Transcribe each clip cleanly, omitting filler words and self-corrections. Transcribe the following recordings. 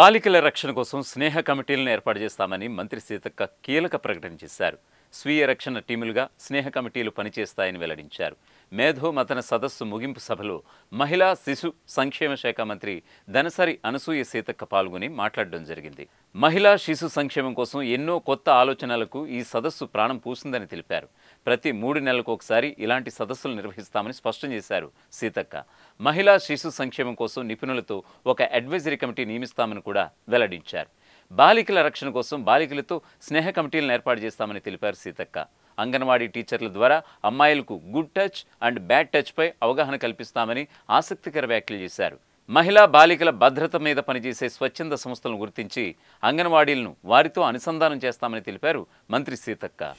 బాలికల రక్షణ కోసం స్నేహ కమిటీలను ఏర్పాటు చేస్తామని మంత్రి సీతక్క కీలక ప్రకటన చేశారు. స్వీయ రక్షణ టీములుగా స్నేహ కమిటీలు పనిచేస్తాయని వెల్లడించారు. మేధో మథన సదస్సు ముగింపు సభలో మహిళా శిశు సంక్షేమ శాఖ మంత్రి దనసరి అనసూయ సీతక్క పాల్గొని మాట్లాడడం జరిగింది. మహిళా శిశు సంక్షేమం కోసం ఎన్నో కొత్త ఆలోచనలకు ఈ సదస్సు ప్రాణం పూసిందని తెలిపారు. ప్రతి 3 నెలలకు ఒకసారి ఇలాంటి సదస్సులు నిర్వహిస్తామని స్పష్టం చేశారు సీతక్క. మహిళా శిశు సంక్షేమం కోసం నిపుణులతో ఒక అడ్వైజరీ కమిటీ నియమిస్తామని కూడా వెల్లడించారు. బాలికల రక్షణ కోసం బాలికలతో స్నేహ కమిటీలను ఏర్పాటు చేస్తామని తెలిపారు సీతక్క. అంగన్వాడీ టీచర్ల ద్వారా అమ్మాయిలకు గుడ్ టచ్ అండ్ బ్యాడ్ టచ్పై అవగాహన కల్పిస్తామని ఆసక్తికర వ్యాఖ్యలు చేశారు. మహిళా బాలికల భద్రత మీద పనిచేసే స్వచ్ఛంద సంస్థలను గుర్తించి అంగన్వాడీలను వారితో అనుసంధానం చేస్తామని తెలిపారు మంత్రి సీతక్క.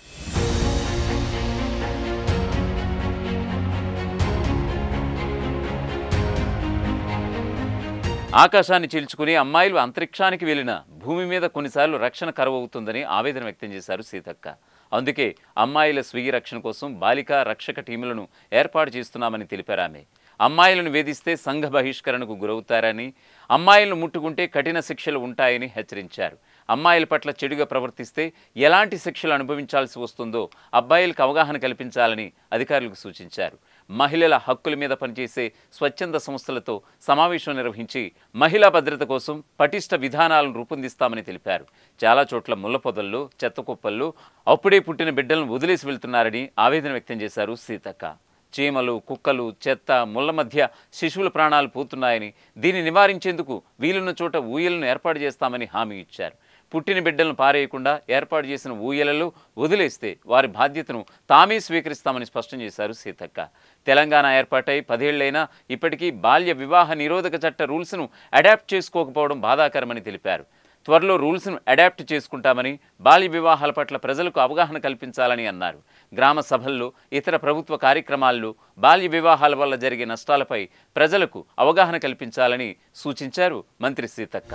ఆకాశాన్ని చీల్చుకుని అమ్మాయిలు అంతరిక్షానికి వెళ్లిన భూమి మీద కొన్నిసార్లు రక్షణ కరువవుతుందని ఆవేదన వ్యక్తం చేశారు సీతక్క. అందుకే అమ్మాయిల స్వీయ రక్షణ కోసం బాలికా రక్షక టీములను ఏర్పాటు చేస్తున్నామని తెలిపారు ఆమె. అమ్మాయిలను వేధిస్తే సంఘ బహిష్కరణకు గురవుతారని, అమ్మాయిలను ముట్టుకుంటే కఠిన శిక్షలు ఉంటాయని హెచ్చరించారు. అమ్మాయిల పట్ల చెడుగా ప్రవర్తిస్తే ఎలాంటి శిక్షలు అనుభవించాల్సి వస్తుందో అబ్బాయిలకు అవగాహన కల్పించాలని అధికారులకు సూచించారు. మహిళల హక్కుల మీద పనిచేసే స్వచ్ఛంద సంస్థలతో సమావేశం నిర్వహించి మహిళా భద్రత కోసం పటిష్ట విధానాలను రూపొందిస్తామని తెలిపారు. చాలా చోట్ల ముళ్లపొదల్లో, చెత్తకుప్పల్లో అప్పుడే పుట్టిన బిడ్డలను వదిలేసి వెళ్తున్నారని ఆవేదన వ్యక్తం చేశారు సీతక్క. చీమలు, కుక్కలు, చెత్త, ముళ్ల మధ్య శిశువుల ప్రాణాలు పోతున్నాయని, దీన్ని నివారించేందుకు వీలున్న చోట ఊయలను ఏర్పాటు చేస్తామని హామీ ఇచ్చారు. పుట్టిన బిడ్డలను పారేయకుండా ఏర్పాటు చేసిన ఊయలలో వదిలేస్తే వారి బాధ్యతను తామే స్వీకరిస్తామని స్పష్టం చేశారు సీతక్క. తెలంగాణ ఏర్పాటై 10 ఏళ్లైనా ఇప్పటికీ బాల్య వివాహ నిరోధక చట్ట రూల్స్ను అడాప్ట్ చేసుకోకపోవడం బాధాకరమని తెలిపారు. త్వరలో రూల్స్ను అడాప్ట్ చేసుకుంటామని, బాల్య వివాహాల పట్ల ప్రజలకు అవగాహన కల్పించాలని అన్నారు. గ్రామ సభల్లో, ఇతర ప్రభుత్వ కార్యక్రమాల్లో బాల్య వివాహాల వల్ల జరిగే నష్టాలపై ప్రజలకు అవగాహన కల్పించాలని సూచించారు మంత్రి సీతక్క.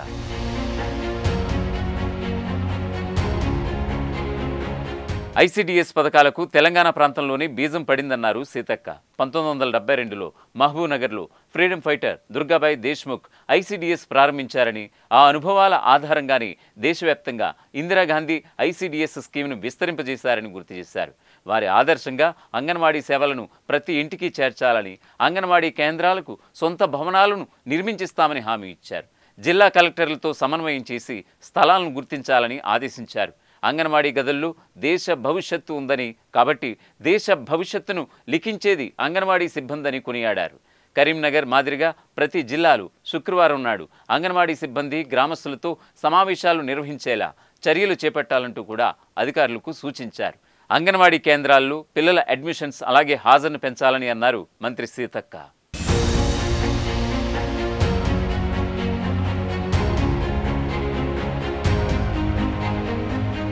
ఐసీడీఎస్ పథకాలకు తెలంగాణ ప్రాంతంలోనే బీజం పడిందన్నారు సీతక్క. 1972లో మహబూబ్నగర్లో freedom fighter Durgabai Deshmukh ICDS ప్రారంభించారని, ఆ అనుభవాల ఆధారంగానే దేశవ్యాప్తంగా ఇందిరాగాంధీ ఐసీడీఎస్ స్కీమ్ను విస్తరింపజేశారని గుర్తు చేశారు. వారి ఆదర్శంగా అంగన్వాడీ సేవలను ప్రతి ఇంటికి చేర్చాలని, అంగన్వాడీ కేంద్రాలకు సొంత భవనాలను నిర్మించిస్తామని హామీ ఇచ్చారు. జిల్లా కలెక్టర్లతో సమన్వయం చేసి స్థలాలను గుర్తించాలని ఆదేశించారు. అంగన్వాడీ గదుల్లో దేశ భవిష్యత్తు ఉందని, కాబట్టి దేశ భవిష్యత్తును లిఖించేది అంగన్వాడీ సిబ్బందని కొనియాడారు. కరీంనగర్ మాదిరిగా ప్రతి జిల్లాలో శుక్రవారం నాడు అంగన్వాడీ సిబ్బంది గ్రామస్తులతో సమావేశాలు నిర్వహించేలా చర్యలు చేపట్టాలంటూ కూడా అధికారులకు సూచించారు. అంగన్వాడీ కేంద్రాల్లో పిల్లల అడ్మిషన్స్ అలాగే హాజరును పెంచాలని అన్నారు మంత్రి సీతక్క.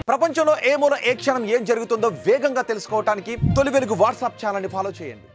ప్రపంచంలో ఏ మూల ఏ క్షణం ఏం జరుగుతుందో వేగంగా తెలుసుకోవడానికి తొలి వెలుగు వాట్సాప్ ఛానల్ని ఫాలో చేయండి.